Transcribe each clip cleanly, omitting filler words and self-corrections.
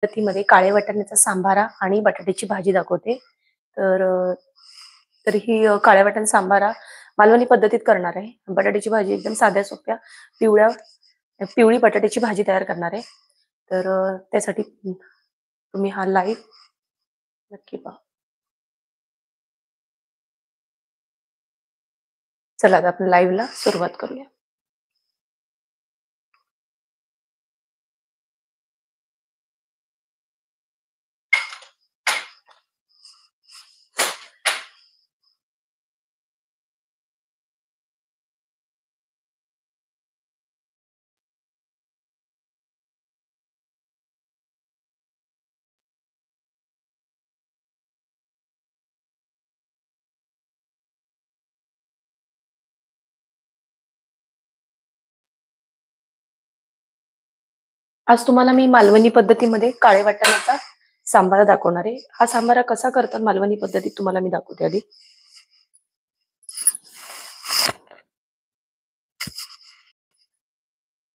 पद्धतीमध्ये काळ्या वाटाण्याचा सांबारा आणि बटाट्याची भाजी दाखवते. तर काळ्या वाटाणा सांबारा मालवणी पद्धतीत करणार आहे. बटाट्याची भाजी एकदम साध्या सोप्या पिवळ्या पिवळी बटाट्याची भाजी तयार करणार आहे. त्यासाठी तुम्ही हा लाईव्ह नक्की पहा. चला आता आपण लाईव्हला सुरुवात करूया. आज तुम्हाला मी मालवणी पद्धतीमध्ये काळ्या वाटाण्याचा सांबारा दाखवणार आहे. हा सांबारा कसा करतात मालवणी पद्धतीत तुम्हाला मी दाखवते आधी.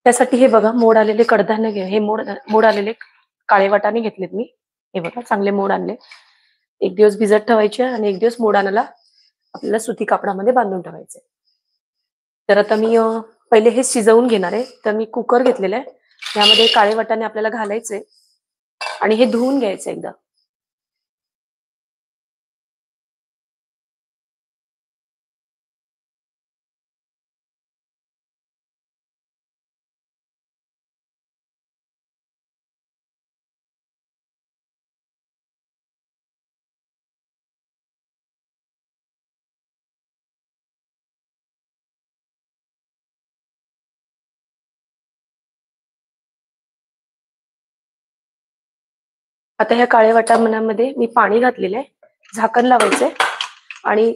त्यासाठी हे बघा मोड आलेले कडधान्य घे. हे मोड मोड आलेले काळे वाटाणे घेतलेत मी. हे बघा चांगले मोड आणले. एक दिवस भिजत ठेवायचे आणि एक दिवस मोड आणायला आपल्याला सुती कापडामध्ये बांधून ठेवायचे. तर आता मी पहिले हे शिजवून घेणार आहे. तर मी कुकर घेतलेला आहे. यामध्ये काळे वाटाणे आपल्याला घालायचे आणि हे धुवून घ्यायचे एकदा. आता ह्या काळ्या वाटाण्यामध्ये मी पाणी घातलेलं आहे. झाकण लावायचंय आणि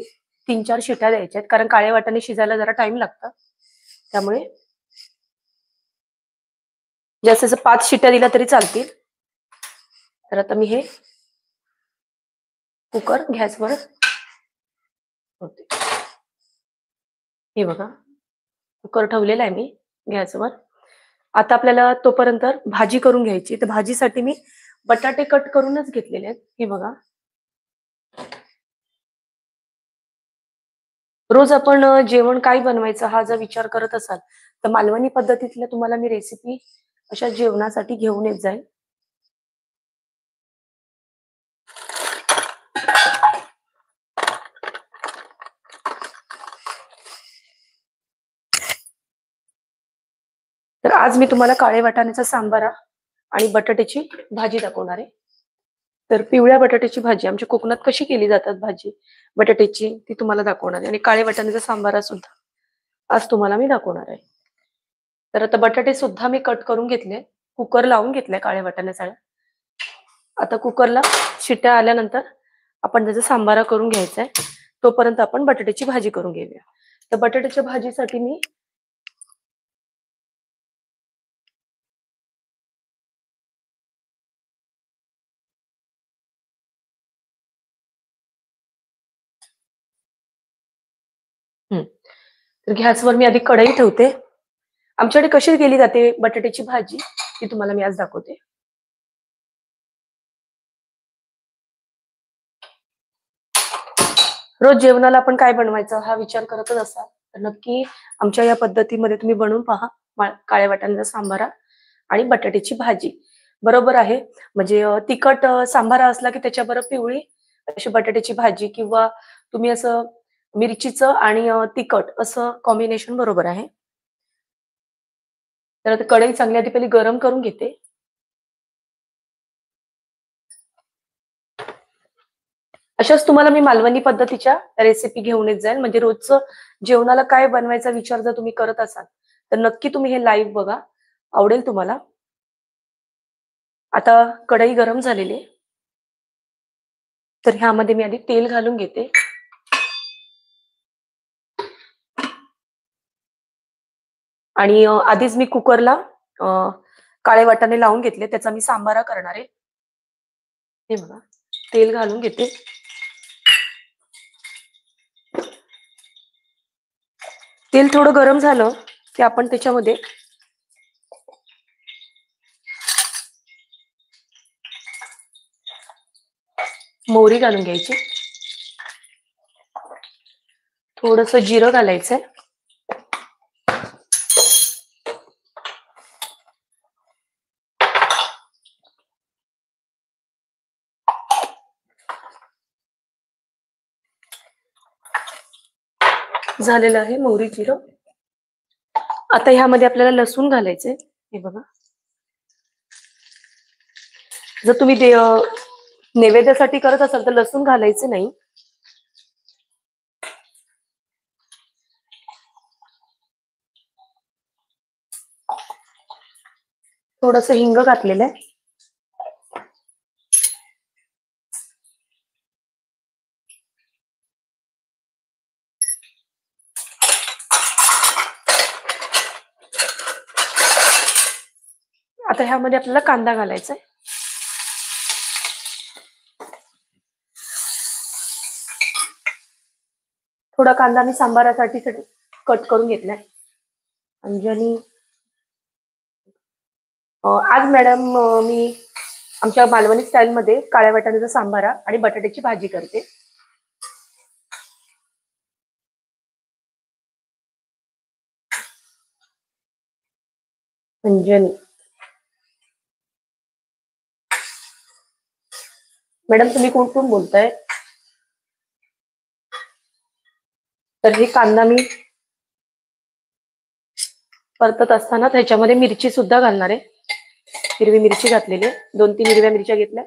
3-4 शिट्या द्यायच्या आहेत. कारण काळे वाटाणे शिजायला जरा टाइम लागतं. त्यामुळे जास्त जसं 5 शिट्या दिल्या तरी चालतील. तर आता मी हे कुकर गॅसवर होते. हे बघा कुकर ठेवलेला आहे मी गॅसवर. आता आपल्याला तोपर्यंत भाजी करून घ्यायची. तर भाजीसाठी मी बटाटे कट करूनच घेतलेले आहेत. हे बघा. रोज आपण जेवण काय बनवायचं हा जर विचार करत असाल, तर मालवणी पद्धतीतल्या तुम्हाला मी रेसिपी अशा जेवणासाठी घेऊन येत जाईल. तर आज मी तुम्हाला काळे वाटाण्याचा सांबारा आणि बटाट्याची भाजी दाखवणार आहे. तर पिवळ्या बटाट्याची भाजी आमच्या कोकणात कशी केली जातात भाजी बटाट्याची ती तुम्हाला दाखवणार आहे आणि काळे वाटाण्याचा सांबारा सुद्धा आज तुम्हाला मी दाखवणार आहे. तर आता बटाटे सुद्धा मी कट करून घेतले. कुकर लावून घेतलाय काळ्या वाटाण्याचा. आता कुकरला शिट्ट्या आल्यानंतर आपण त्याचा सांबारा करून घ्यायचा आहे. तोपर्यंत आपण बटाट्याची भाजी करून घेऊया. तर बटाट्याच्या भाजीसाठी मी तर गॅसवर मी आधी कढई ठेवते. आमच्याकडे कशी केली जाते बटाट्याची भाजी ती तुम्हाला मी आज दाखवते. रोज जेवणाला आपण काय बनवायचं हा विचार करतच असाल तर नक्की आमच्या या पद्धतीमध्ये तुम्ही बनवून पहा. काळ्या वाटाण्याचा सांबारा आणि बटाट्याची भाजी. बरोबर आहे. म्हणजे तिखट सांबारा असला की त्याच्याबरोबर पिवळी अशी बटाट्याची भाजी किंवा तुम्ही असं मिरचीचं आणि तिखट असं कॉम्बिनेशन बरोबर आहे. तर आता कढई चांगली आधी पहिली गरम करून घेते. अशाच तुम्हाला मी मालवणी पद्धतीच्या रेसिपी घेऊन येत जाईल. म्हणजे रोजचं जेवणाला काय बनवायचा विचार जर तुम्ही करत असाल, तर नक्की तुम्ही हे लाईव्ह बघा. आवडेल तुम्हाला. आता कढई गरम झालेली आहे. तर ह्यामध्ये मी आधी तेल घालून घेते. आणि आधीच मी कुकरला काळे वाटाणे लावून घेतले. त्याचा मी सांबारा करणार आहे. हे बघा. तेल घालून घेते. तेल थोडं गरम झालं की आपण त्याच्यामध्ये मोहरी घालून घ्यायची, थोडस जिरं घालायचंय, झालेलं आहे मोहरी जिरं. आता ह्यामध्ये आपल्याला लसूण घालायचंय. हे बघा, जर तुम्ही नैवेद्यासाठी करत असाल तर लसूण घालायचं नाही. थोडस हिंग घातलेलं आहे. आता ह्यामध्ये आपल्याला कांदा घालायचा आहे. थोडा कांदा मी सांबारासाठी कट करून घेतलाय. अंजनी, आज मॅडम मी आमच्या मालवणी स्टाईल मध्ये काळ्या वाटाण्याचा सांबारा आणि बटाट्याची भाजी करते. अंजनी, मॅडम तुम्ही कोण बोलताय? तर हे कांदा मी परतत असताना त्याच्यामध्ये मिरची सुद्धा घालणार आहे. हिरवी मिरची घातलेली आहे. 2-3 हिरव्या मिरच्या घेतल्या,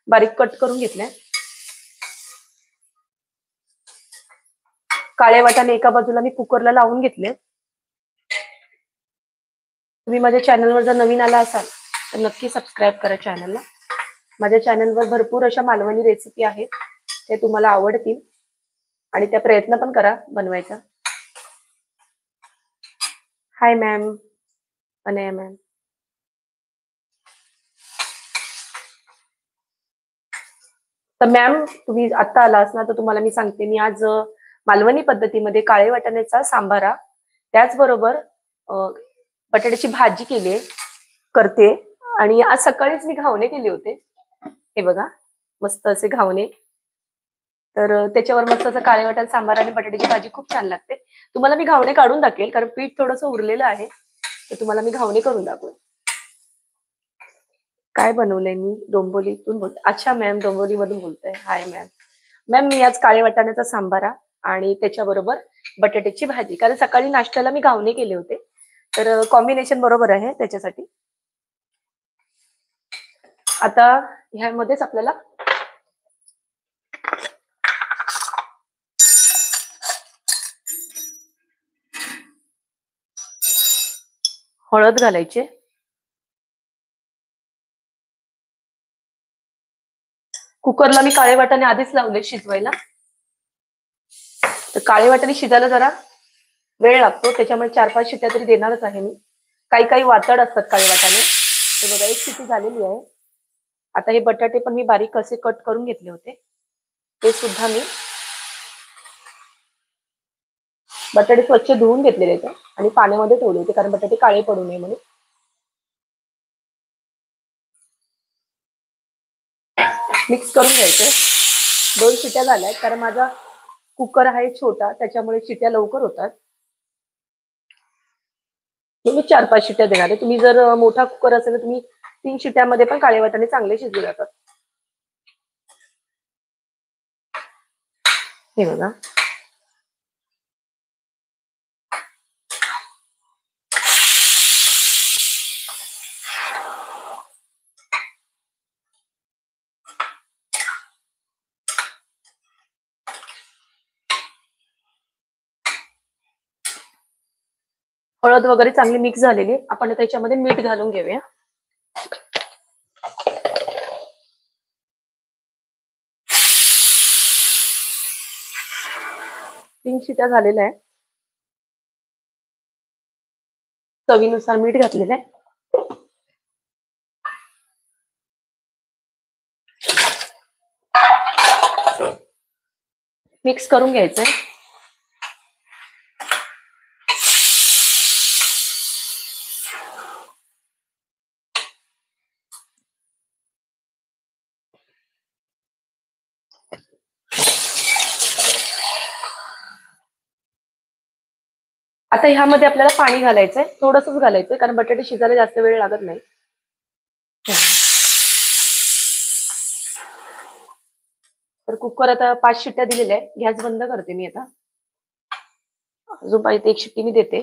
बारीक कट करून घेतल्या. काळे वाटाणे एका बाजूला मी कुकरला लावून घेतले. तुम्ही माझ्या चॅनलवर जर नवीन आला असाल तर नक्की सबस्क्राईब करा चॅनलला. माझ्या चॅनलवर भरपूर अशा मालवणी रेसिपी आहेत, ते तुम्हाला आवडतील आणि त्या प्रयत्न पण करा बनवायचा. हाय मॅम, अनया मॅम. तर मॅम तुम्ही आता आला असणार तर तुम्हाला मी सांगते, मी आज मालवणी पद्धतीमध्ये काळे वाटाण्याचा सांबारा, त्याचबरोबर बटाट्याची भाजी केली करते. आणि आज सकाळीच मी घावणे केले होते. हे बघा, मस्त असे घावणे. तर त्याच्यावर मस्त असं काळे वाटाणा सांबार आणि बटाट्याची भाजी खूप छान लागते. तुम्हाला मी घावणे काढून दाखवेल, कारण पीठ थोडंसं उरलेलं आहे, तर तुम्हाला मी घावणे करून दाखवेल. काय बनवलंय मी? डोंबिवलीतून बोलते. अच्छा मॅम, डोंबिवलीमधून बोलताय. हाय मॅम. मॅम मी आज काळे वाटाण्याचा सांबारा आणि त्याच्याबरोबर बटाट्याची भाजी, कारण सकाळी नाश्त्याला मी घावणे केले होते, तर कॉम्बिनेशन बरोबर आहे त्याच्यासाठी. आता ह्यामध्येच आपल्याला हळद घालायचे, कुकरला मी काळे वाटाणे आधीच लावले शिजवायला. तर काळे वाटाणे शिजायला जरा वेळ लागतो, त्याच्यामुळे 4-5 शिट्ट्या तरी देणारच आहे मी. काही काही वातड असतात काळे वाटाणे. हे बघा, एक शिट्टी झालेली आहे. आता हे बटाटे पण मी बारीक असे कट करून घेतले होते, ते सुद्धा मी बटाटे स्वच्छ धुवून घेतलेले होते आणि पाण्यामध्ये ठेवले होते, कारण बटाटे काळे पडू नये म्हणून. मिक्स करून घ्यायचं. 2 शिट्ट्या झाल्या, कारण माझा कुकर आहे छोटा, त्याच्यामुळे शिट्ट्या लवकर होतात. मी 4-5 शिट्ट्या देणार आहे. तुम्ही जर मोठा कुकर असेल तर तुम्ही 3 शिट्ट्यामध्ये पण काळे वाटाणे चांगले शिजले जातात. हे बघा, हळद वगैरे चांगली मिक्स झालेली. आपण त्याच्यामध्ये मीठ घालून घेऊया. तीन शिट्या झालेल्या आहे. चवीनुसार मीठ घातलेलं आहे. मिक्स करून घ्यायचंय. आता ह्यामध्ये आपल्याला पाणी घालायचंय, थोडंसंच घालायचंय कारण बटाटे शिजायला जास्त वेळ लागत नाही. तर कुकर आता 5 शिट्ट्या दिलेल्या आहे. गॅस बंद करते मी आता. अजून पाहिजे 1 शिट्टी मी देते.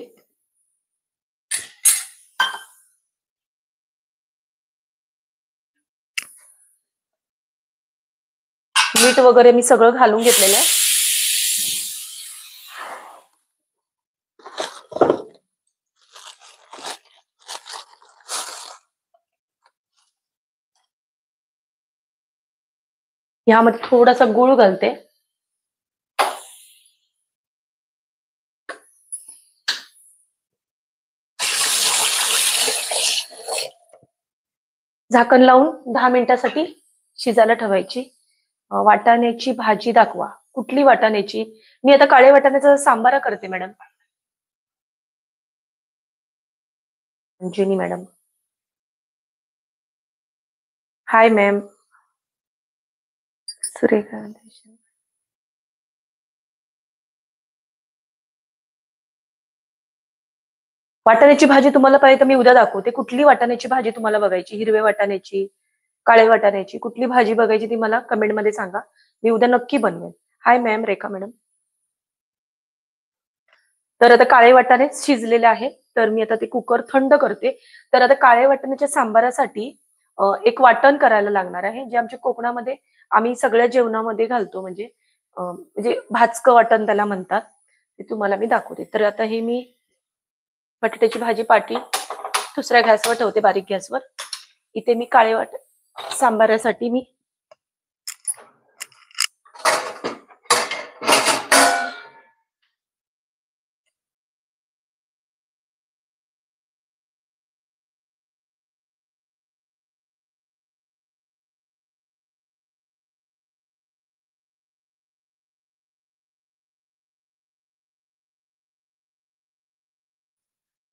मीठ वगैरे मी सगळं घालून घेतलेलं आहे. ह्यामध्ये थोडासा गूळ घालते. झाकण लावून 10 मिनिटासाठी शिजायला ठेवायची. वाटाण्याची भाजी दाखवा. कुठली वाटाण्याची? मी आता काळ्या वाटाण्याचा सांबारा करते मॅडम. अंजनी मॅडम. हाय मॅम. सुरेखा. वाटाण्याची भाजी तुम्हाला पाहिजे तर मी उद्या दाखवते. कुठली वाटाण्याची भाजी तुम्हाला बघायची? हिरव्या वाटाण्याची, काळ्या वाटाण्याची, कुठली भाजी बघायची ती मला कमेंटमध्ये सांगा. मी उद्या नक्की बनवेन. हाय मॅम, रेखा मॅडम. तर आता काळे वाटाणे शिजलेले आहे. तर मी आता ते कुकर थंड करते. तर आता काळ्या वाटाण्याच्या सांबारासाठी एक वाटण करायला लागणार आहे, जे आमच्या कोकणामध्ये आम्ही सगळ्या जेवणामध्ये घालतो. म्हणजे भाजकं वाटण त्याला म्हणतात. ते तुम्हाला मी दाखवते. तर आता हे मी बटाट्याची भाजी पाटी दुसऱ्या गॅसवर ठेवते, बारीक गॅसवर. इथे मी काळे वाटाणे सांबारासाठी मी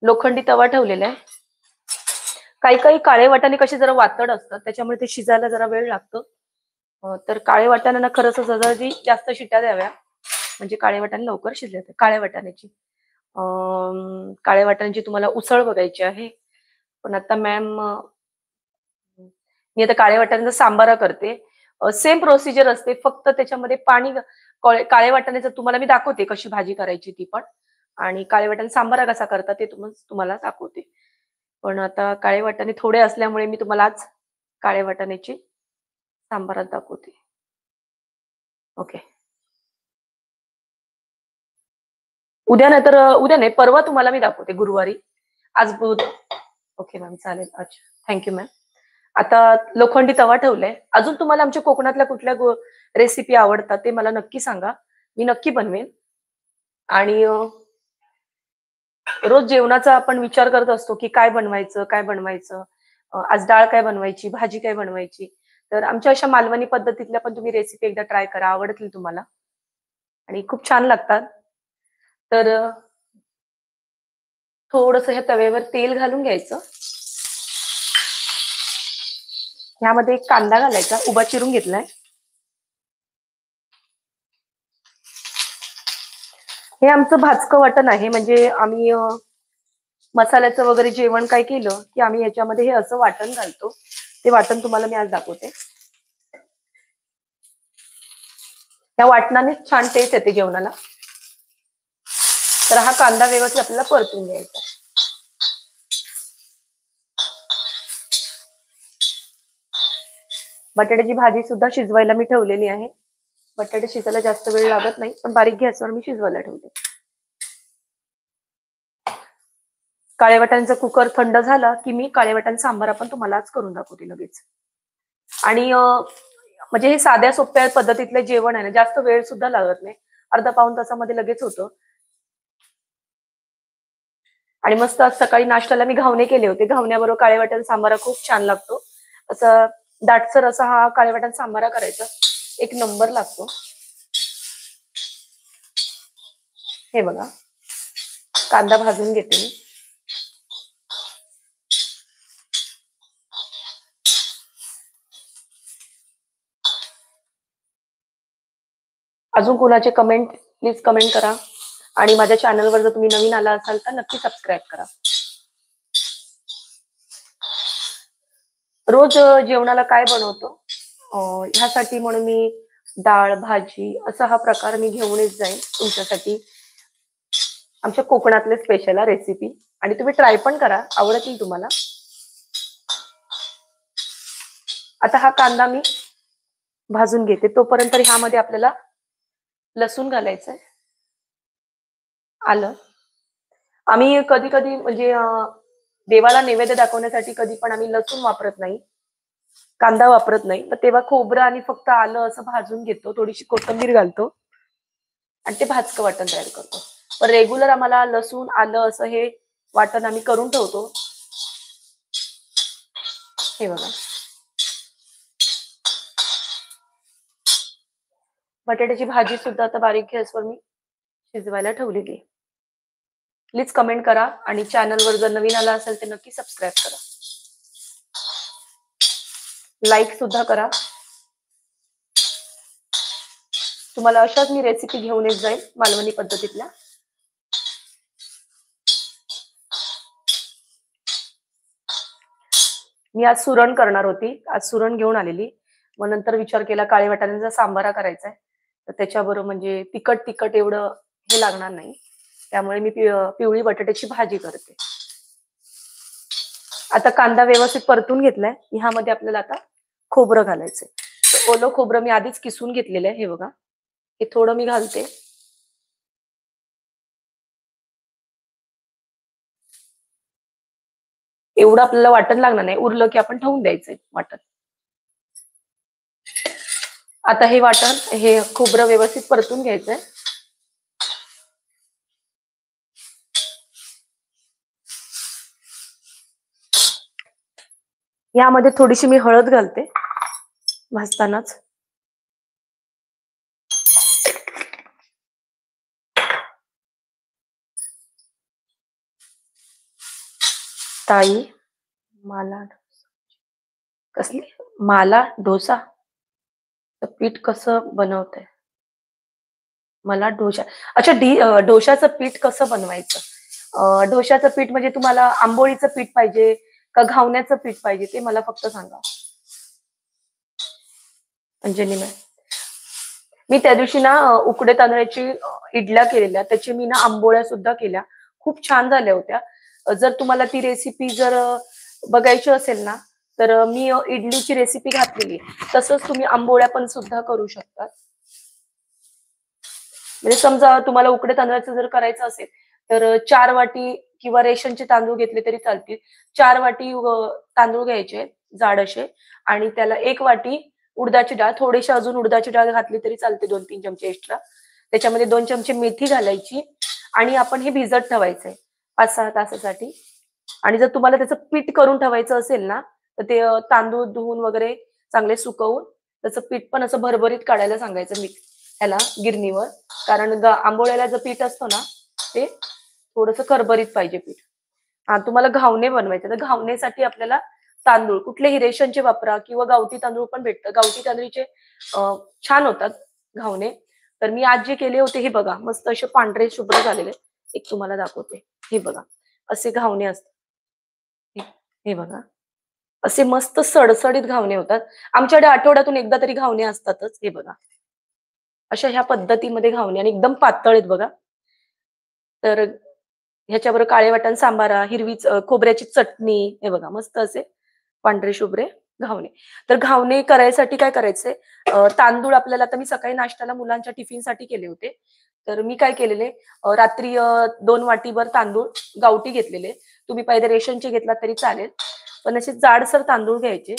लोखंडी तवा ठेवलेला आहे. काही काही काळे वाटाणे कसे जरा वातड असतात, त्याच्यामुळे ते शिजायला जरा वेळ लागतो. तर काळे वाटाण्यांना खरंच जरा जास्त शिट्ट्या द्याव्या, म्हणजे काळे वाटाणे लवकर शिजले जातात. काळ्या वाटाण्याची काळ्या वाटाण्याची तुम्हाला उसळ बघायची आहे. पण आता मॅम मी आता काळ्या वाटाण्याचा सांबारा करते. सेम प्रोसिजर असते, फक्त त्याच्यामध्ये पाणी काळ्या वाटाण्याचं तुम्हाला मी दाखवते कशी भाजी करायची ती पण. आणि काळे वाटाणे सांबारा कसा करतात ते तुम्हाला दाखवते. पण आता काळे वाटाणे थोडे असल्यामुळे मी तुम्हाला आज काळ्या वाटाण्याची सांबारात दाखवते. ओके. उद्या नाही, परवा तुम्हाला मी दाखवते, गुरुवारी. आज बुध. ओके मॅम, चालेल. अच्छा, थँक यू मॅम. आता लोखंडी तवा ठेवलाय. अजून तुम्हाला आमच्या कोकणातल्या कुठल्या रेसिपी आवडतात ते मला नक्की सांगा. मी नक्की बनवेन. आणि रोज जेवणाचा आपण विचार करत असतो, की काय बनवायचं, काय बनवायचं. आज डाळ काय बनवायची, भाजी काय बनवायची. तर आमच्या अशा मालवणी पद्धतीतल्या पण तुम्ही रेसिपी एकदा ट्राय करा, आवडतील तुम्हाला आणि खूप छान लागतात. तर थोडंसं ह्या तव्यावर तेल घालून घ्यायचं. ह्यामध्ये एक कांदा घालायचा, उभा चिरून घेतलाय. हे आमचं भाजकं वाटण आहे. म्हणजे आम्ही मसाल्याचं वगैरे जेवण काय केलं, की आम्ही याच्यामध्ये हे असं वाटण घालतो. ते वाटण तुम्हाला मी आज दाखवते. या वाटणाने छान टेस्ट येते जेवणाला. तर हा कांदा व्यवस्थित आपल्याला परतून घ्यायचा. बटाट्याची भाजी सुद्धा शिजवायला मी ठेवलेली आहे. बटाटे शिजायला जास्त वेळ लागत नाही, पण बारीक गॅसवर मी शिजवायला ठेवते. काळ्या वाटाण्याचा कुकर थंड झाला, की मी काळ्या वाटाणे सांबार पण तुम्हाला आज करून दाखवते लगेच. आणि म्हणजे हे साध्या सोप्या पद्धतीतले जेवण आहे ना, जास्त वेळ सुद्धा लागत नाही. अर्धा पाऊण तासामध्ये लगेच होतं. आणि मस्त आज सकाळी नाश्त्याला मी घावणे केले होते. घावण्याबरोबर काळ्या वाटाणे सांबारा खूप छान लागतो. असं दाटसर असा हा काळ्या वाटाणे सांबारा करायचा, एक नंबर लागतो. हे बघा, कांदा भाजून घेते मी. अजून कुणाचे कमेंट, प्लीज कमेंट करा. आणि माझ्या चॅनलवर जर तुम्ही नवीन आला असाल तर नक्की सबस्क्राईब करा. रोज जेवणाला काय बनवतो? ह्यासाठी म्हणून मी डाळ, भाजी असा हा प्रकार मी घेऊनच जाईन तुमच्यासाठी. आमच्या कोकणातले स्पेशल रेसिपी आणि तुम्ही ट्राय पण करा, आवडतील तुम्हाला. आता हा कांदा मी भाजून घेते. तोपर्यंत ह्यामध्ये आपल्याला लसूण घालायचंय, आलं. आम्ही कधी-कधी म्हणजे देवाला नैवेद्य दाखवण्यासाठी कधी पण आम्ही लसूण वापरत नाही, कांदा वापरत नाही. तर तेव्हा खोबरं आणि फक्त आलं असं भाजून घेतो, थोडीशी कोथिंबीर घालतो आणि ते भाजकं वाटण तयार करतो. पण रेग्युलर आम्हाला लसूण, आलं असं हे वाटण आम्ही करून ठेवतो. हे बघा. बटाट्याची भाजी सुद्धा आता बारीक गॅसवर मी शिजवायला ठेवलेली आहे. प्लीज कमेंट करा आणि चॅनलवर जर नवीन आला असेल तर नक्की सबस्क्राईब करा. लाईक सुद्धा करा. तुम्हाला अशाच मी रेसिपी घेऊन येत जाईल मालवणी पद्धतीतल्या. मी आज सुरण करणार होती. आज सुरण घेऊन आलेली. मग नंतर विचार केला काळे वाटाण्याचा सांबारा करायचा आहे. तर त्याच्याबरोबर म्हणजे तिखट-तिखट एवढं हे लागणार नाही. त्यामुळे मी पिवळी बटाट्याची भाजी करते. आता कांदा व्यवस्थित परतून घेतलाय. ह्यामध्ये आपल्याला आता खोबरं घालायचंय. तर ओलं खोबरं मी आधीच किसून घेतलेलं आहे. हे बघा. हे थोडं मी घालते. एवढं आपल्याला वाटण लागणार नाही. उरलं की आपण ठेवून द्यायचंय वाटण. आता हे वाटण, हे खोबरं व्यवस्थित परतून घ्यायचंय. यामध्ये थोडीशी मी हळद घालते भाजतानाच. ताई, मला कसली? मला डोसा? तर पीठ कसं बनवताय? मला डोसा. अच्छा, डोशाचं पीठ कसं बनवायचं? डोशाचं पीठ म्हणजे तुम्हाला आंबोळीचं पीठ पाहिजे का घावण्याचं पीठ पाहिजे ते मला फक्त सांगा. अंजनी मॅम. मी त्या दिवशी ना उकडे तांदळाची इडल्या केलेल्या. त्याची मी ना आंबोळ्या सुद्धा केल्या. खूप छान झाल्या होत्या. जर तुम्हाला ती रेसिपी जर बघायची असेल ना, तर मी इडलीची रेसिपी घातलेली आहे. तसंच तुम्ही आंबोळ्या पण सुद्धा करू शकता. म्हणजे समजा तुम्हाला उकडे तांदळाचं जर करायचं असेल, तर 4 वाटी किंवा रेशनचे तांदूळ घेतले तरी चालतील. 4 वाटी तांदूळ घ्यायचे जाड असे आणि त्याला 1 वाटी उडदाची डाळ, थोडीशी अजून उडदाची डाळ घातली तरी चालते 2-3 चमचे एक्स्ट्रा. त्याच्यामध्ये 2 चमचे मेथी घालायची आणि आपण हे भिजत ठेवायचंय 5-6 तासासाठी. आणि जर तुम्हाला त्याचं पीठ करून ठेवायचं असेल ना, तर ते तांदूळ धुवून वगैरे चांगले सुकवून त्याचं पीठ पण असं भरभरीत काढायला सांगायचं ह्याला गिरणीवर. कारण आंबोळ्याला जर पीठ असतं ना, ते थोडंसं करभरीत पाहिजे पीठ. हां, तुम्हाला घावणे बनवायचे तर घावणेसाठी आपल्याला तांदूळ कुठलेही रेशनचे वापरा किंवा गावठी तांदूळ पण भेटतं. गावठी तांदळीचे छान होतात घावणे. तर मी आज जे केले होते हे बघा, मस्त असे पांढरे शुभ्र झालेले. एक तुम्हाला दाखवते. हे बघा, असे घावणे असतात. हे हे बघा, असे मस्त सडसडीत घावणे होतात. आमच्याकडे आठवड्यातून एकदा तरी घावणे असतातच. हे बघा. अशा ह्या पद्धतीमध्ये घावणे आणि एकदम पातळ आहेत बघा. तर ह्याच्याबरोबर काळे वाटण सांबारा, हिरवी खोबऱ्याची चटणी, हे बघा मस्त असे पांढरे शुभ्रे घावणे. तर घावणे करायसाठी काय करायचंय, तांदूळ आपल्याला आता मी सकाळी नाश्त्याला मुलांच्या टिफिनसाठी केले होते. तर मी काय केलेले, रात्री 2 वाटीभर तांदूळ गावठी घेतलेले. तुम्ही पाहिजे रेशनचे घेतलात तरी चालेल. पण असे जाडसर तांदूळ घ्यायचे,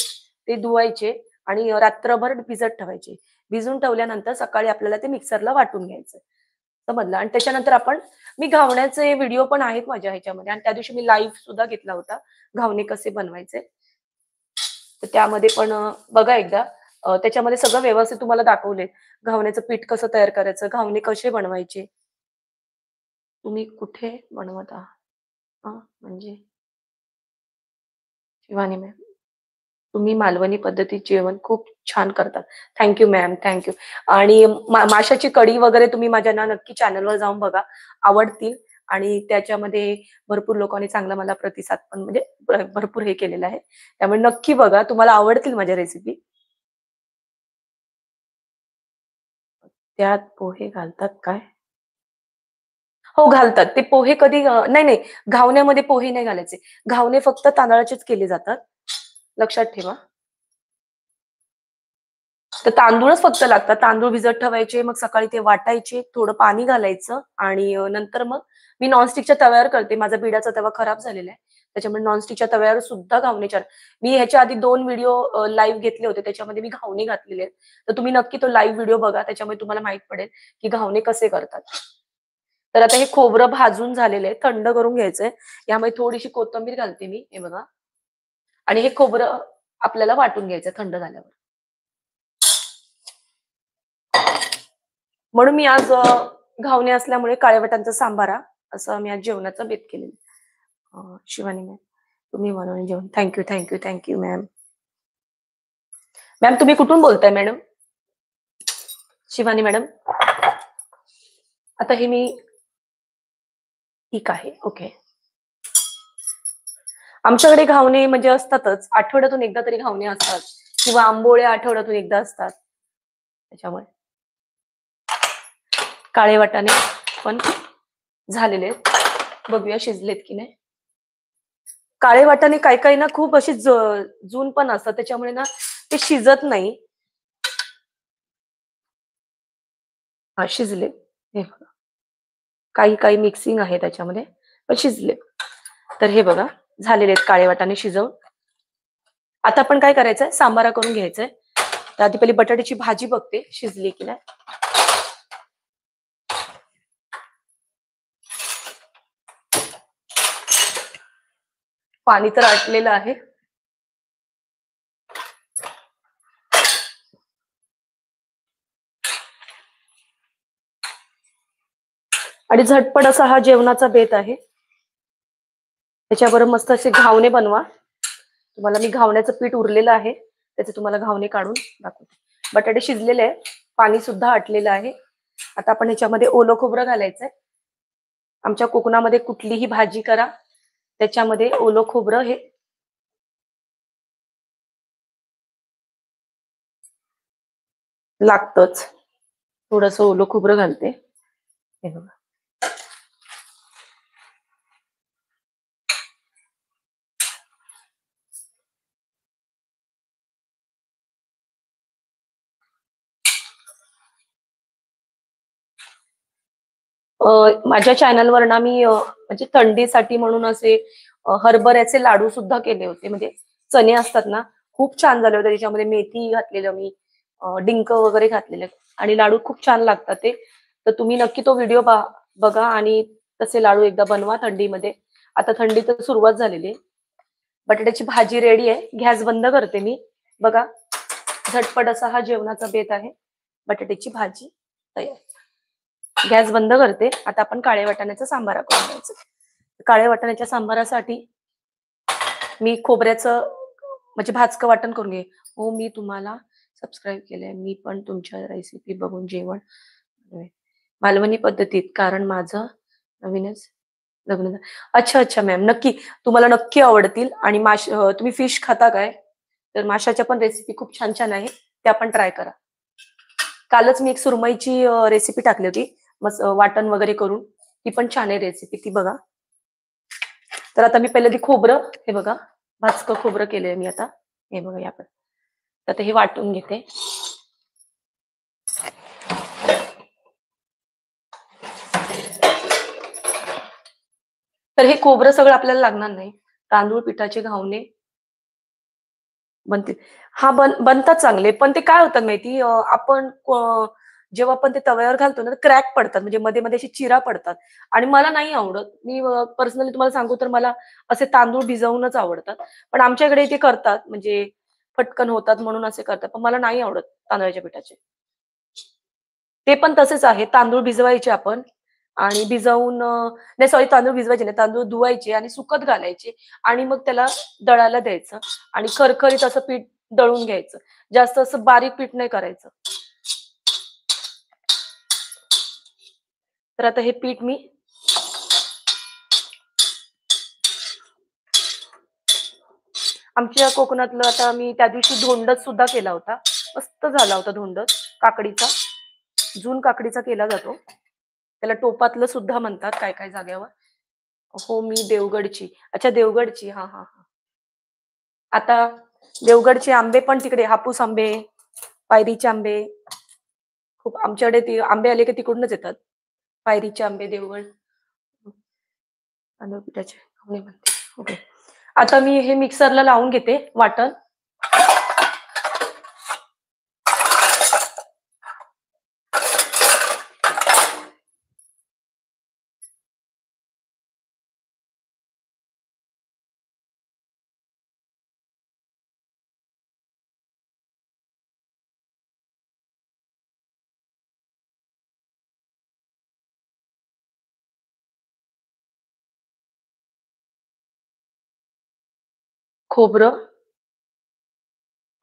ते धुवायचे आणि रात्रभर भिजत ठेवायचे. भिजून ठेवल्यानंतर सकाळी आपल्याला ते मिक्सरला वाटून घ्यायचं. समजलं? आणि त्याच्यानंतर मी घावण्याचे व्हिडिओ पण आहेत माझ्या ह्याच्यामध्ये आणि त्या दिवशी मी लाईव्ह सुद्धा घेतला होता. घावणे कसे बनवायचे. तर त्यामध्ये पण बघा एकदा. त्याच्यामध्ये सगळं व्यवस्थित तुम्हाला दाखवलंय. घावण्याचं पीठ कसं तयार करायचं, घावणे कसे बनवायचे. तुम्ही कुठे बनवत आहात? म्हणजे शिवानी मॅम. तुम्ही मालवणी पद्धतीत जेवण खूप छान करतात. Thank you ma'am, thank you. आणि माशाची कढी वगैरे तुम्ही माझ्या ना नक्की चॅनलवर जाऊन बघा. आवडतील आणि त्याच्यामध्ये भरपूर लोकांनी चांगला मला प्रतिसाद पण म्हणजे भरपूर हे केलेलं आहे. त्यामुळे नक्की बघा. तुम्हाला आवडतील माझ्या रेसिपी. त्यात पोहे घालतात काय? हो, घालतात. ते पोहे कधी नाही, नाही. घावण्यामध्ये पोहे नाही घालायचे. घावणे फक्त तांदळाचेच केले जातात. लक्षात ठेवा. तर तांदूळच फक्त लागतात. तांदूळ भिजत ठेवायचे, मग सकाळी ते वाटायचे, थोडं पाणी घालायचं आणि नंतर मग मी नॉनस्टिकच्या तव्यावर करते. माझा बिडाचा तवा खराब झालेला आहे. त्याच्यामुळे नॉनस्टिकच्या तव्यावर सुद्धा घावणे छान. मी ह्याच्या आधी 2 व्हिडिओ लाईव्ह घेतले होते. त्याच्यामध्ये मी घावणे घातलेले आहेत. तर तुम्ही नक्की तो लाईव्ह व्हिडिओ बघा. त्याच्यामुळे तुम्हाला माहीत पडेल, की घावणे कसे करतात. तर आता हे खोबरं भाजून झालेलं आहे. थंड करून घ्यायचंय. यामध्ये थोडीशी कोथिंबीर घालते मी, हे बघा. आणि हे खोबरं आपल्याला वाटून घ्यायचं थंड झाल्यावर. म्हणून मी आज घावणे असल्यामुळे काळ्या वाटाण्याचा सांबारा असं मी आज जेवणाचा बेत केलेला. शिवानी मॅम, तुम्ही बनवून जेवण. Thank you, thank you, thank you ma'am. Ma'am तुम्ही कुठून बोलताय मॅडम? शिवानी मॅडम? आता हे मी ठीक आहे. ओके. आमच्याकडे घावणे म्हणजे असतातच. आठवड्यातून एकदा तरी घावणे असतात किंवा आंबोळ्या आठवड्यातून एकदा असतात. त्याच्यामुळे काळे वाटाणे पण झालेले आहेत. बघूया शिजलेत की नाही. काळे वाटाणे काही-काही ना खूप असे जून पण असतात. त्याच्यामुळे ना ते शिजत नाही. हां, शिजले. हे बघा. काही-काही मिक्सिंग आहे त्याच्यामध्ये, पण शिजले. तर हे बघा, झालेले आहेत काळे वाटाणे शिजवून. आता आपण काय करायचंय, सांबारा करून घ्यायचंय. तर आधी पहिली बटाट्याची भाजी बघते, शिजली की नाही. पाणी तर आटलेलं आहे. आणि झटपट असा हा जेवणाचा बेत आहे. त्याच्याबरोबर मस्त असे घावणे बनवा. तुम्हाला मी घावण्याचं पीठ उरलेलं आहे. त्याचे तुम्हाला घावणे काढून दाखवते. बटाटे शिजलेले आहे. पाणी सुद्धा आटलेलं आहे. आता आपण ह्याच्यामध्ये ओलं खोबरं घालायचंय. आमच्या कोकणामध्ये कुठलीही भाजी करा, त्याच्यामध्ये ओलं खोबरं हे लागतंच. थोडंसं ओलं खोबरं घालते. हे बघा. माझ्या चॅनलवर ना मी म्हणजे थंडीसाठी म्हणून असे हरभऱ्याचे लाडू सुद्धा केले होते. म्हणजे चणे असतात ना, खूप छान झाले होते. त्याच्यामध्ये मेथी घातलेलं मी, डिंक वगैरे घातलेले आणि लाडू खूप छान लागतात ते. तर तुम्ही नक्की तो व्हिडिओ बघा आणि तसे लाडू एकदा बनवा थंडीमध्ये. आता थंडी तर सुरुवात झालेली आहे. बटाट्याची भाजी रेडी आहे. गॅस बंद करते मी. बघा, झटपट असा हा जेवणाचा बेत आहे. बटाट्याची भाजी तयार. गॅस बंद करते. आता आपण काळ्या वाटाण्याचा सांबारा करून घ्यायचा. काळ्या वाटाण्याच्या सांबारासाठी मी खोबऱ्याचं म्हणजे भाजकं वाटण करून घे. हो, मी तुम्हाला सबस्क्राईब केलंय. मी पण तुमच्या रेसिपी बघून जेवण बनवेन. मालवणी पद्धतीत कारण माझं नवीनच लग्न झालं. अच्छा, अच्छा मॅम. नक्की. तुम्हाला नक्की आवडतील आणि तुम्ही फिश खाता काय? तर माशाच्या पण रेसिपी खूप छान-छान आहे. त्या पण ट्राय करा. कालच मी एक सुरमईची रेसिपी टाकली होती. मस्त वाटण वगैरे करून. ती पण छान आहे रेसिपी, ती बघा. तर आता मी पहिलं ते खोबरं, हे बघा, भाजकं खोबरं केलंय मी आता. हे बघा याकडे. आता हे वाटून घेते. तर हे खोबरं सगळं आपल्याला लागणार नाही. तांदूळ पिठाचे घावणे बनतील. हां, बनतात चांगले. पण ते काय होतात माहिती आपण जेव्हा आपण ते तव्यावर घालतो ना, क्रॅक पडतात. म्हणजे मध्ये-मध्ये अशी चिरा पडतात आणि मला नाही आवडत. मी पर्सनली तुम्हाला सांगू तर मला असे तांदूळ भिजवूनच आवडतात. पण आमच्याकडे ते करतात म्हणजे पटकन होतात म्हणून असे करतात. पण मला नाही आवडत तांदळाच्या पिठाचे. ते पण तसेच आहे. तांदूळ भिजवायचे आपण. आणि भिजवून नाही सॉरी तांदूळ भिजवायचे नाही, तांदूळ धुवायचे आणि सुकत घालायचे आणि मग त्याला दळायला द्यायचं आणि खरखरीत असं पीठ दळून घ्यायचं. जास्त असं बारीक पीठ नाही करायचं. तर आता हे पीठ मी आमच्या कोकणातलं आता मी त्या दिवशी धोंडच सुद्धा केला होता. मस्त झाला होता धोंडच काकडीचा. जून काकडीचा केला जातो. त्याला टोपातलं सुद्धा म्हणतात काय काय जागेवर. हो, मी देवगडची. अच्छा देवगडची. हां, हां, हां. आता देवगडचे आंबे पण तिकडे हापूस आंबे, पायरीचे आंबे खूप आमच्याकडे ते आंबे आले की तिकडूनच येतात. पायरीचे आंबे, देवगड, तांदूळ म्हणते. ओके. आता मी हे मिक्सरला लावून घेते वाटण. खोबरं,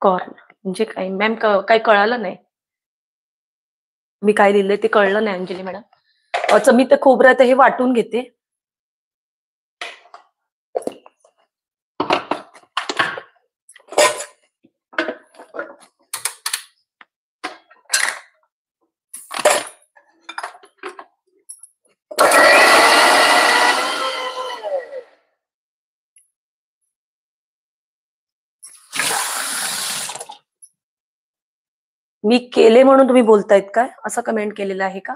कॉर्न म्हणजे काय मॅम काही कळालं नाही. मी काय लिहिलंय ते कळलं नाही अंजली मॅडम. अच्छा मी ते खोबरं आता हे वाटून घेते. मी केले म्हणून तुम्ही बोलतायत काय? असं कमेंट केलेलं आहे का?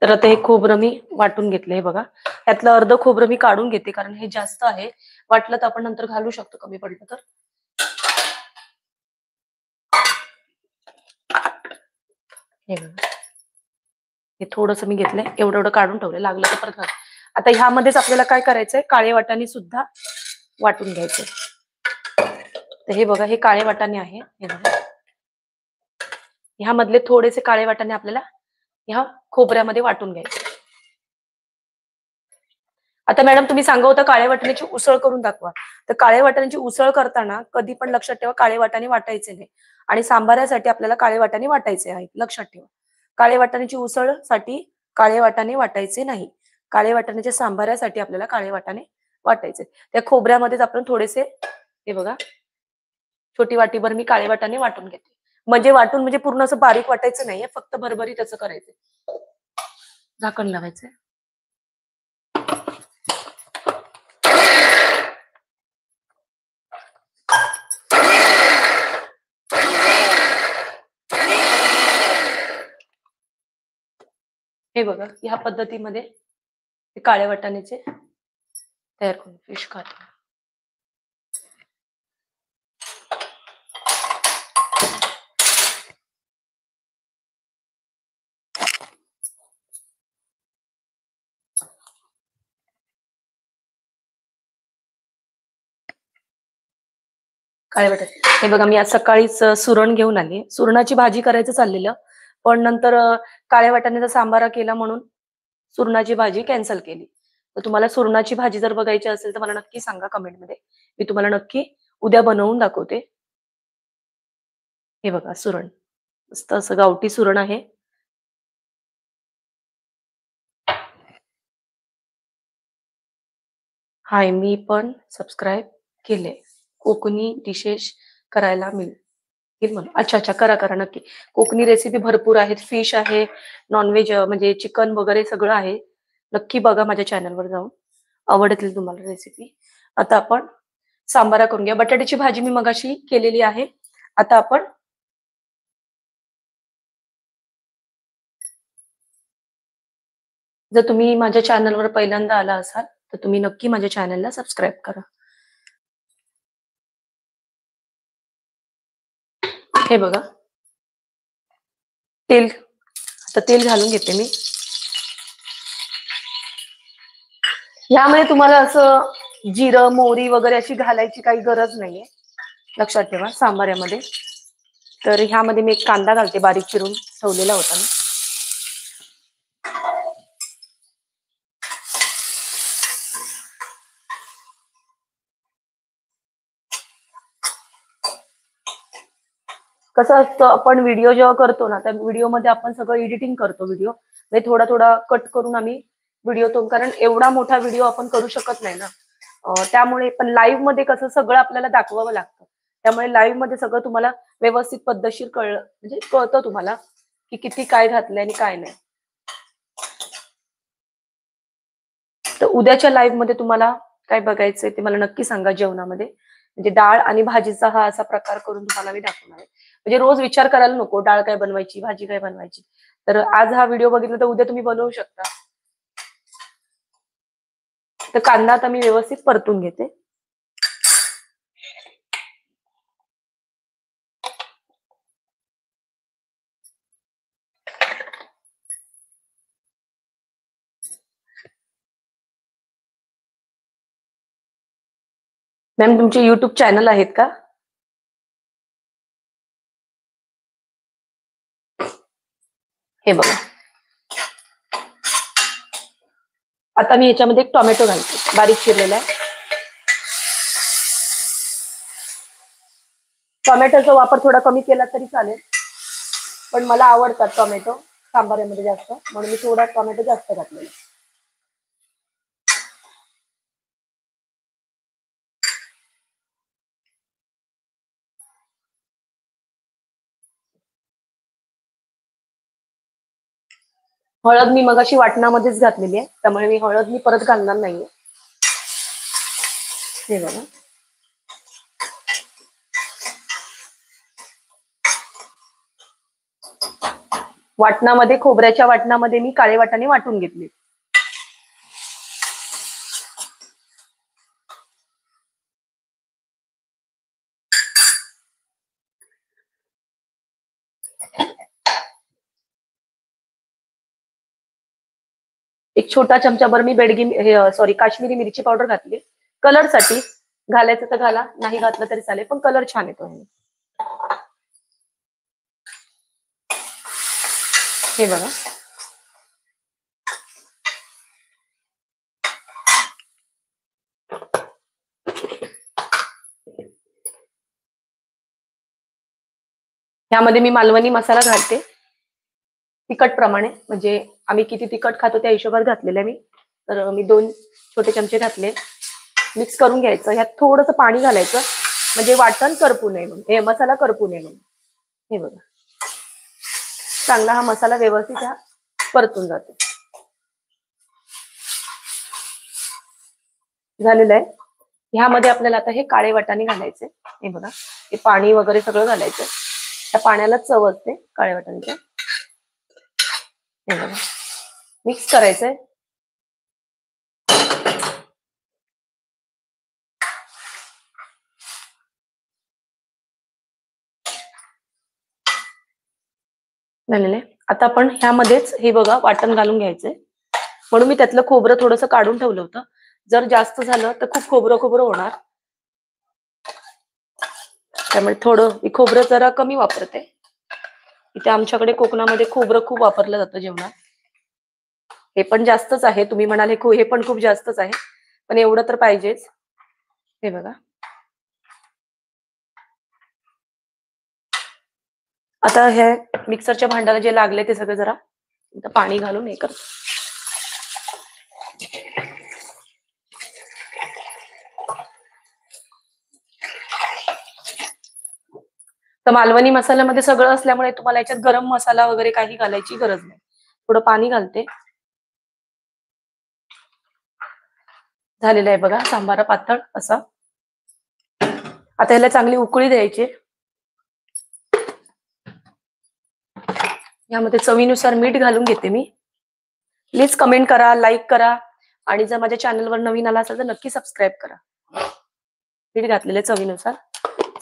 तर आता हे खोबरं मी वाटून घेतलंय बघा. त्यातलं अर्ध खोबरं मी काढून घेते कारण हे जास्त आहे. वाटलं तर आपण नंतर घालू शकतो कमी पडलं तर. हे बघा. हे थोडंसं मी घेतलंय. एवढं एवढं काढून ठेवलंय. लागलं तर परत घाल. आता ह्यामध्येच आपल्याला काय करायचंय काळे वाटाणे सुद्धा वाटून घ्यायचे. तर हे बघा हे काळे वाटाणे आहे. हे बघा. ह्यामधले थोडेसे काळे वाटाणे आपल्याला ह्या खोबऱ्यामध्ये वाटून घ्यायचे. आता मॅडम तुम्ही सांगा होता काळ्या वाटाण्याची उसळ करून दाखवा. तर काळ्या वाटाण्याची उसळ करताना कधी पण लक्षात ठेवा काळे वाटाणे वाटायचे नाही. आणि सांबारासाठी आपल्याला काळे वाटाणे वाटायचे आहेत. लक्षात ठेवा. काळे वाटाण्याची उसळसाठी काळे वाटाणे वाटायचे नाही. काळे वाटाण्याच्या सांबारासाठी आपल्याला काळे वाटाणे वाटायचे. त्या खोबऱ्यामध्येच आपण थोडेसे हे बघा छोटी वाटीभर मी काळे वाटाणे वाटून घेते. म्हणजे वाटून म्हणजे पूर्ण असं बारीक वाटायचं नाहीये. फक्त भरभरीत असं करायचं. झाकण लावायचं. हे बघा ह्या पद्धतीमध्ये काळ्या वाटाण्याचे तयार करून फिश खातो. काळे बटाटे हे बघा मी आज सकाळीच सुरण घेऊन आली. सुरणाची भाजी करायचं चाललेलं पण नंतर काळ्या वाटाण्याचा सांबारा केला म्हणून सुरणाची भाजी कॅन्सल केली. तर तुम्हाला सुरणाची भाजी जर बघायची असेल तर मला नक्की सांगा कमेंटमध्ये. मी तुम्हाला नक्की उद्या बनवून दाखवते. हे बघा सुरण मस्त असं गावठी सुरण आहे. हाय मी पण सबस्क्राईब केले. कोकणी डिशेस करायला मिळतील म्हणून. अच्छा अच्छा करा करा नक्की. कोकणी रेसिपी भरपूर आहेत. फिश आहे, नॉनव्हेज म्हणजे चिकन वगैरे सगळं आहे. नक्की बघा माझ्या चॅनलवर जाऊन. आवडतील तुम्हाला रेसिपी. आता आपण सांबारा करून घ्या. बटाट्याची भाजी मी मगाशी केलेली आहे. आता आपण जर तुम्ही माझ्या चॅनलवर पहिल्यांदा आला असाल तर तुम्ही नक्की माझ्या चॅनलला सबस्क्राईब करा. हे बघा तेल, आता तेल घालून घेते मी. यामध्ये तुम्हाला असं जिरं मोहरी वगैरे अशी घालायची काही गरज नाहीये, लक्षात ठेवा सांबारामध्ये. तर ह्यामध्ये मी एक कांदा घालते, बारीक चिरून ठेवलेला होता मी. कसं असतं, आपण व्हिडिओ जेव्हा करतो ना त्या व्हिडिओमध्ये आपण सगळं एडिटिंग करतो. व्हिडिओ म्हणजे थोडा थोडा कट करून आम्ही व्हिडिओ तो, कारण एवढा मोठा व्हिडिओ आपण करू शकत नाही ना. त्यामुळे पण लाईव्ह मध्ये कसं सगळं आपल्याला दाखवावं लागतं. त्यामुळे लाईव्ह मध्ये सगळं तुम्हाला व्यवस्थित पद्धतशीर कळलं म्हणजे कळतं तुम्हाला की किती काय घातलंय आणि काय नाही. तर उद्याच्या लाईव्ह मध्ये तुम्हाला काय बघायचंय ते मला नक्की सांगा. जेवणामध्ये म्हणजे डाळ आणि भाजीचा हा असा प्रकार करून तुम्हाला मी दाखवणार आहे. म्हणजे रोज विचार करायला नको डाळ काय बनवायची, भाजी काय बनवायची. तर आज हा व्हिडिओ बघितला तर उद्या तुम्ही बनवू शकता. तर कांदा आता मी व्यवस्थित परतून घेते. मॅम तुमचे युट्यूब चॅनल आहेत का? हे बघा, आता मी याच्यामध्ये एक टोमॅटो घालते, बारीक चिरलेला आहे. टोमॅटोचा वापर थोडा कमी केला तरी चालेल, पण मला आवडतात टोमॅटो सांबारामध्ये जास्त, म्हणून मी थोडा टोमॅटो जास्त घातलेला. हळद मी मगाशी वाटणामध्येच घातलेली आहे, त्यामुळे मी हळद मी परत घालणार नाहीये. हे बघा, वाटणामध्ये खोबऱ्याच्या वाटणामध्ये मी काळे वाटाणे वाटून घेतले. एक छोटा चमचाभर मी बेडगी सॉरी काश्मीरी मिरची पावडर घातली. कलरसाठी घालायचं तर घाला, नाही घातलं तरी चालेल, पण कलर छान येतो. हे बघा, ह्यामध्ये मी मालवणी मसाला घालते तिखट प्रमाणे, म्हणजे आम्ही किती तिखट खातो त्या हिशोबात घातलेलं आहे मी. तर मी 2 छोटे चमचे घातले. मिक्स करून घ्यायचं. ह्यात थोडंसं पाणी घालायचं म्हणजे वाटण करपू नये म्हणून, हे मसाला करपू नये म्हणून. हे बघा, चांगला हा मसाला व्यवस्थित हा परतून जातो. झालेलं आहे. ह्यामध्ये आपल्याला आता हे काळे वाटाणे घालायचे. हे बघा, हे पाणी वगैरे सगळं घालायचं. त्या पाण्याला चव असते काळ्या वाटाण्याच्या. हे बघा, मिक्स करायचंय. झालेलं आहे. आता आपण ह्यामध्येच हे बघा वाटण घालून घ्यायचंय. म्हणून मी त्यातलं खोबरं थोडंसं काढून ठेवलं होतं. जर जास्त झालं तर खूप खोबरं खोबरं होणार, त्यामुळे थोडं मी खोबरं जरा कमी वापरते. इथे आमच्याकडे कोकणामध्ये खोबरं खूप वापरलं जातं जेवणात. हे पण जास्तच आहे, तुम्ही म्हणाले हे पण खूप जास्तच आहे, पण एवढं तर पाहिजेच. हे बघा, आता हे मिक्सरच्या भांड्याला जे लागले ते सगळं जरा पाणी घालून हे करतो. तर मालवणी मसाल्यामध्ये सगळं असल्यामुळे तुम्हाला याच्यात गरम मसाला वगैरे काही घालायची गरज नाही. थोडं पाणी घालते. झालेलं आहे बघा सांबारा पातळ असा. आता याला चांगली उकळी द्यायची. यामध्ये चवीनुसार मीठ घालून घेते मी. प्लीज कमेंट करा, लाईक करा आणि जर माझ्या चॅनलवर नवीन आला असेल तर नक्की सबस्क्राईब करा. मीठ घातलेले चवीनुसार.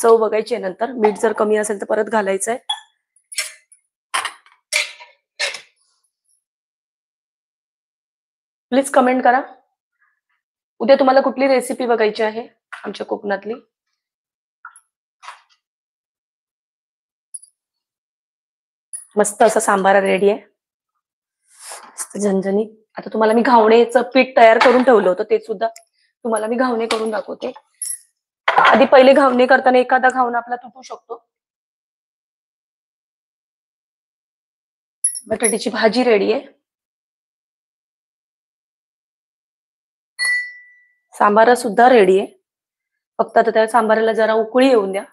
चव बघायची आहे नंतर. मीठ जर कमी असेल तर परत घालायचंय. प्लीज कमेंट करा. उद्या तुम्हाला कुठली रेसिपी बघायची आहे आमच्या कोकणातली. मस्त असा सांबार रेडी आहे. मस्त झणझणीत. आता तुम्हाला मी घावणेचं पीठ तयार करून ठेवलं होतं, ते सुद्धा तुम्हाला मी घावणे करून दाखवते. आधी पहिले घावणे करताना एखादा घावणा आपला तुटू शकतो. बटाट्याची भाजी रेडी आहे. सांबार सुद्धा रेडी आहे. फक्त आता त्या सांबाराला जरा उकळी येऊन द्या.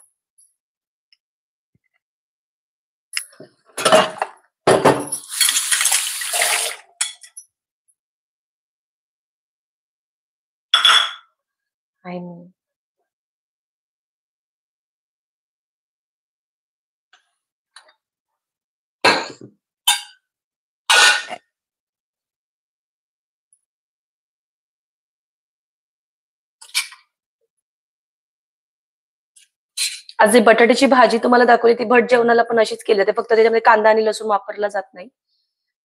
आज जी बटाट्याची भाजी तुम्हाला दाखवली ती भट जेवणाला पण अशीच केली जाते. फक्त त्याच्यामध्ये कांदा आणि लसूण वापरला जात नाही.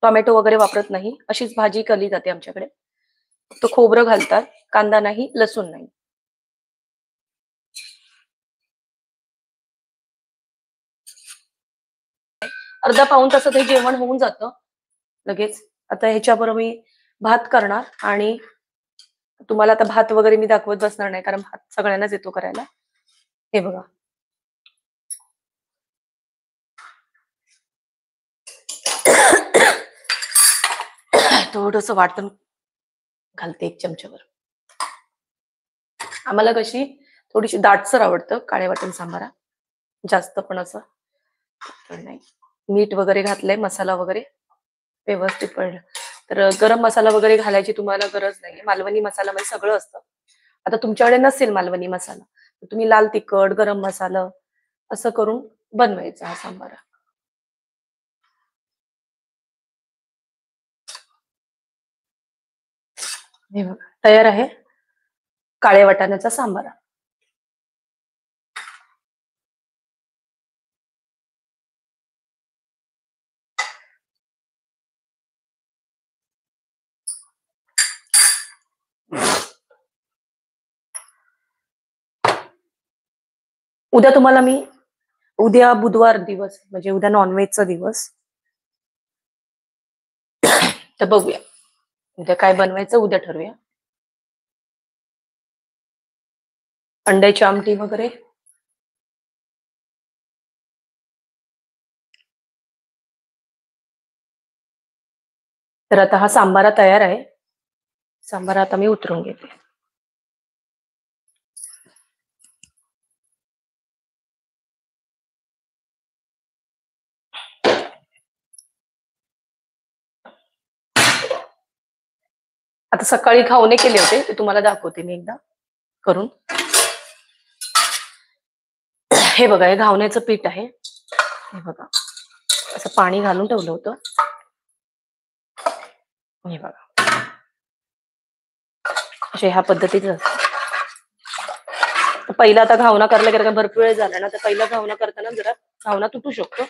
टोमॅटो वगैरे वापरत नाही. अशीच भाजी केली जाते आमच्याकडे. फक्त खोबरं घालतात, कांदा नाही, लसूण नाही. अर्धा पाऊण तासात हे जेवण होऊन जातं लगेच. आता ह्याच्याबरोबर मी भात करणार आणि तुम्हाला आता भात वगैरे मी दाखवत बसणार नाही, कारण भात सगळ्यांनाच येतो करायला. हे बघा. थोडंसं वाटण घालते 1 चमच्यावर. आम्हाला कशी थोडीशी दाटसर आवडतं काळे वाटण सांबारा. जास्त पण असं नाही. मीठ वगैरे घातलंय, मसाला वगैरे व्यवस्थित पडलं. तर गरम मसाला वगैरे घालायची तुम्हाला गरज नाही. मालवणी मसाल्यामध्ये सगळं असतं. आता तुमच्याकडे नसेल मालवणी मसाला तर तुम्ही लाल तिखट, गरम मसाला असं करून बनवायचा हा सांबारा. हे बघा तयार आहे काळ्या वाटाण्याचा सांबारा. उद्या तुम्हाला मी उद्या बुधवार दिवस म्हणजे उद्या नॉनव्हेजचा दिवस. तर बघूया उद्या काय बनवायचं, उद्या ठरवूया. अंड्याची आमटी वगैरे. तर आता हा सांबारा तयार आहे. सांबारा आता मी उतरून घेते. आता सकाळी घावणे केले होते ते तुम्हाला दाखवते मी एकदा करून. हे बघा हे घावण्याचं पीठ आहे. हे बघा असं पाणी घालून ठेवलं होतं. हे बघा असे ह्या पद्धतीचं असतं. पहिला आता घावना करायला गेला भरपूर वेळ झाला ना, तर पहिला घावना करताना जरा घावना तुटू शकतो.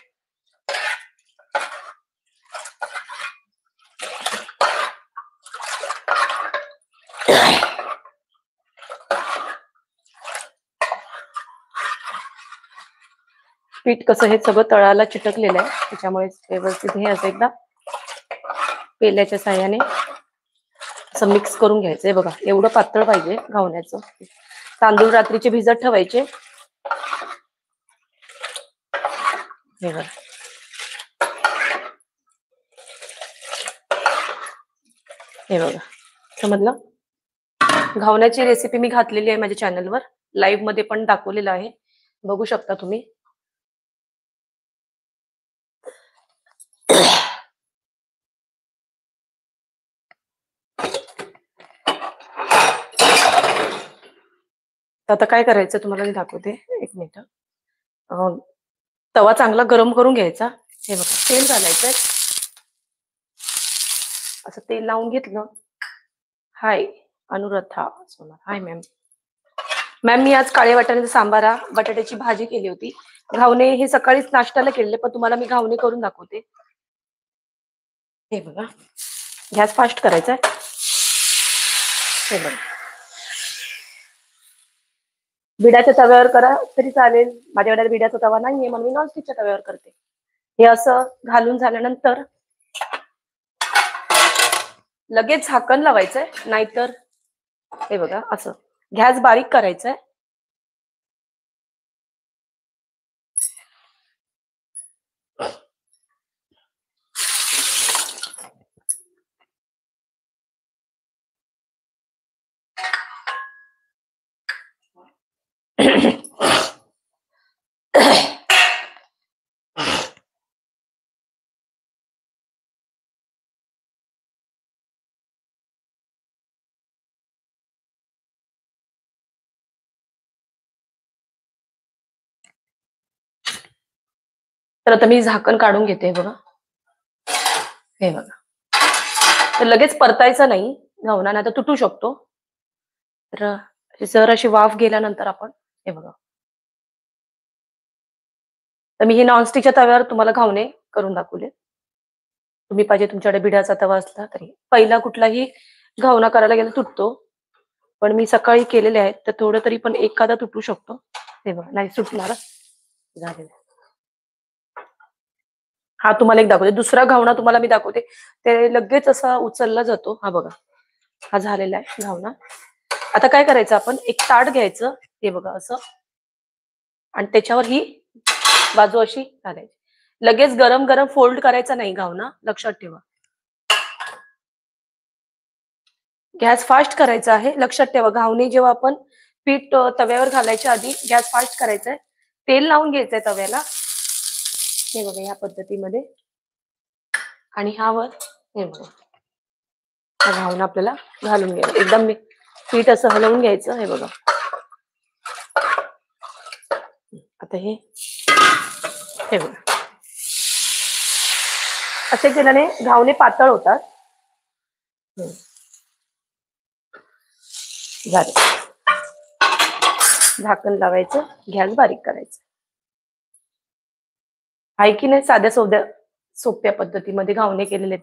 पीठ कसं हे सगळं तळाला चिटकलेलं आहे, त्याच्यामुळे व्यवस्थित हे असं एकदा पेल्याच्या साह्याने असं मिक्स करून घ्यायचंय. बघा एवढं पातळ पाहिजे घावण्याचं. तांदूळ रात्रीचे भिजत ठेवायचे. हे बघा हे बघा समजलं. घावण्याची रेसिपी मी घातलेली आहे माझ्या चॅनलवर. लाईव्ह मध्ये पण दाखवलेलं आहे, बघू शकता तुम्ही. आता काय करायचं तुम्हाला मी दाखवते. 1 मिनिट. तवा चांगला गरम करून घ्यायचा. हे बघा तेल घालायचंय. असं तेल लावून घेतलं. हाय, अनुराधा सोनार. हाय मॅम. मॅम मी आज काळे वाटाण्याचा सांबारा, बटाट्याची भाजी केली होती. घावणे हे सकाळीच नाश्त्याला केलेले, पण तुम्हाला मी घावणे करून दाखवते. हे बघा, गॅस फास्ट करायचा आहे. हे बघा, बिडाच्या तव्यावर करा तरी चालेल. माझ्याकडे बिडाचा तवा नाहीये म्हणून मी नॉनस्टिकच्या तव्यावर करते. हे असं घालून झाल्यानंतर लगेच झाकण लावायचंय, नाहीतर हे बघा असं गॅस बारीक करायचंय. तर आता मी झाकण काढून घेते बघा. हे बघा, तर लगेच परतायचं नाही, घावना नाही तर तुटू शकतो. तर जर अशी वाफ गेल्यानंतर आपण हे बघा. तर मी हे नॉनस्टिकच्या तव्यावर तुम्हाला घावणे करून दाखवले. तुम्ही पाहिजे तुमच्याकडे बिडाचा तवा असला तरी. पहिला कुठलाही घावना करायला गेला तुटतो, पण मी सकाळी केलेले आहेत तर थोडं तरी पण एखादा तुटू शकतो. हे बघा, नाही सुटणार झालेलं. हा तुम्हाला एक दाखवते, दुसरा घावना तुम्हाला मी दाखवते. ते लगेच असा उचलला जातो. हा बघा, हा झालेला आहे घावना. आता काय करायचं, आपण एक ताट घ्यायचं. हे बघा असं, आणि त्याच्यावर ही बाजू अशी घालायची. लगेच गरम गरम फोल्ड करायचा नाही घावना, लक्षात ठेवा. गॅस फास्ट करायचा आहे, लक्षात ठेवा. घावणे जेव्हा आपण पीठ तव्यावर घालायच्या आधी गॅस फास्ट करायचा आहे. तेल लावून घ्यायचंय तव्याला. हे बघा या पद्धतीमध्ये. आणि ह्यावर हे बघा, हा घावना आपल्याला घालून घ्यायचं. एकदम पीठ असं हलवून घ्यायचं. हे बघा, आता हे बघा, असे केल्याने घावणे पातळ होतात. झाले, झाकण लावायचं, गॅस बारीक करायचं. आहे की नाही साध्या सोप्या पद्धतीमध्ये घावणे केलेले.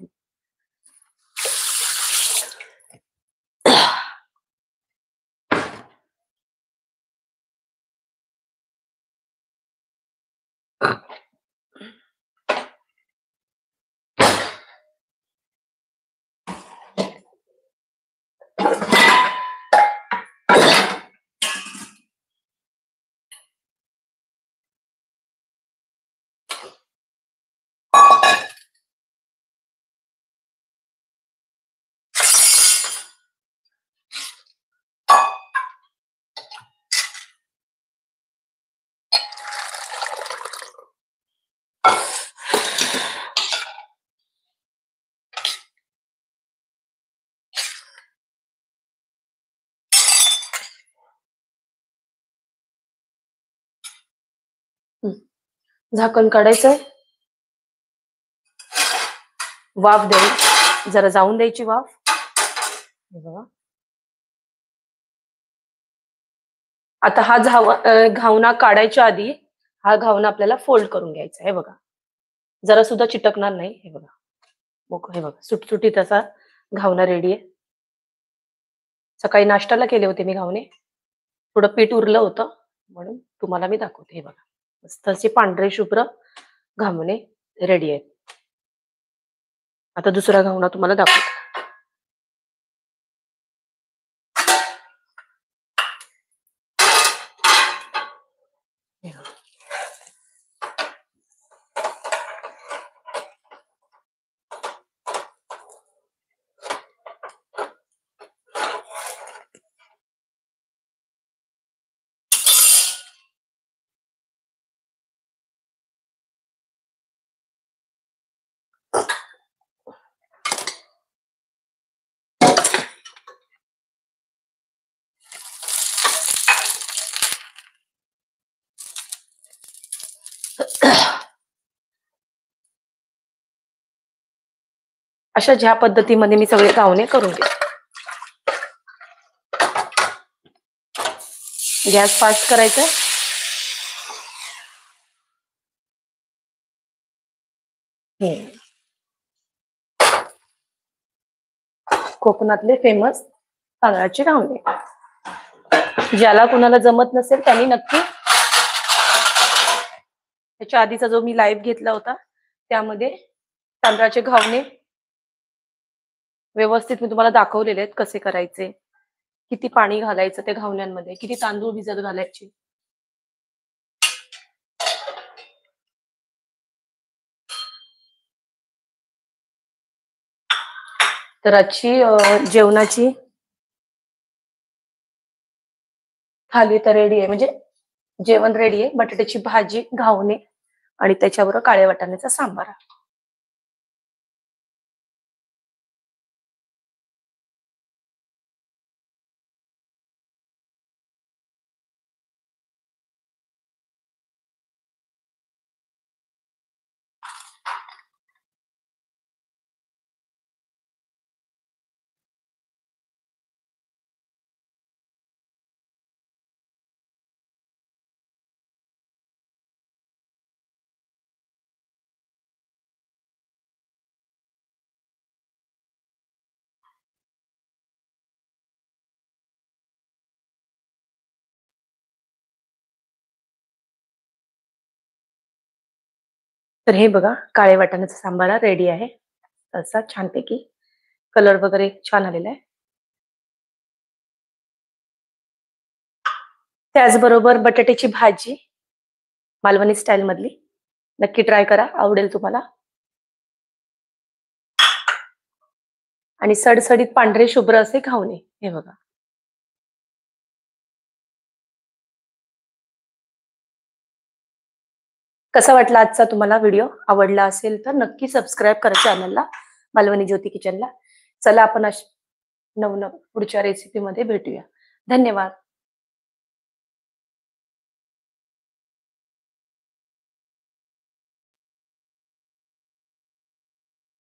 झाकण काढायचंय, वाफ द्यायची, जरा जाऊन द्यायची वाफ. बघा, आता हा घावना काढायच्या आधी हा घावना आपल्याला फोल्ड करून घ्यायचा. हे बघा, जरा सुद्धा चिटकणार नाही. हे बघा, हे बघा, सुटसुटीत असा घावना रेडी आहे. सकाळी नाश्त्याला केले होते मी घावणे, थोडं पीठ उरलं होतं म्हणून तुम्हाला मी दाखवते. हे बघा, मस्त असे पांढरे शुभ्र घावणे रेडी आहेत. आता दुसरा घावना तुम्हाला दाखवते. अशा ज्या पद्धतीमध्ये मी सगळे घावणे करून घेते. गॅस फास्ट करायचा. कोकणातले फेमस तांदळाचे घावणे. ज्याला कुणाला जमत नसेल त्यांनी नक्की त्याच्या आधीचा जो मी लाईव्ह घेतला होता त्यामध्ये तांदळाचे घावणे व्यवस्थित मी तुम्हाला दाखवलेले आहेत कसे करायचे, किती पाणी घालायचं त्या घावण्यांमध्ये, किती तांदूळ भिजत घालायचे. तर आजची जेवणाची थाली तर रेडी आहे, म्हणजे जेवण रेडी आहे. बटाट्याची भाजी, घावणे आणि त्याच्याबरोबर काळ्या वाटाण्याचा सांबार. तर हे बघा काळ्या वाटाण्याचा सांबार रेडी आहे. असा छानपैकी कलर वगैरे छान आलेला आहे. त्याचबरोबर बटाट्याची भाजी मालवणी स्टाईल मधली नक्की ट्राय करा, आवडेल तुम्हाला. आणि सडसडीत पांढरे शुभ्र असे घावणे हे बघा. कसा वाटला आजचा तुम्हाला व्हिडिओ? आवडला असेल तर नक्की सबस्क्राईब करा चॅनलला, मालवणी ज्योती किचनला. चला आपण नवनव पुढच्या रेसिपीमध्ये भेटूया. धन्यवाद.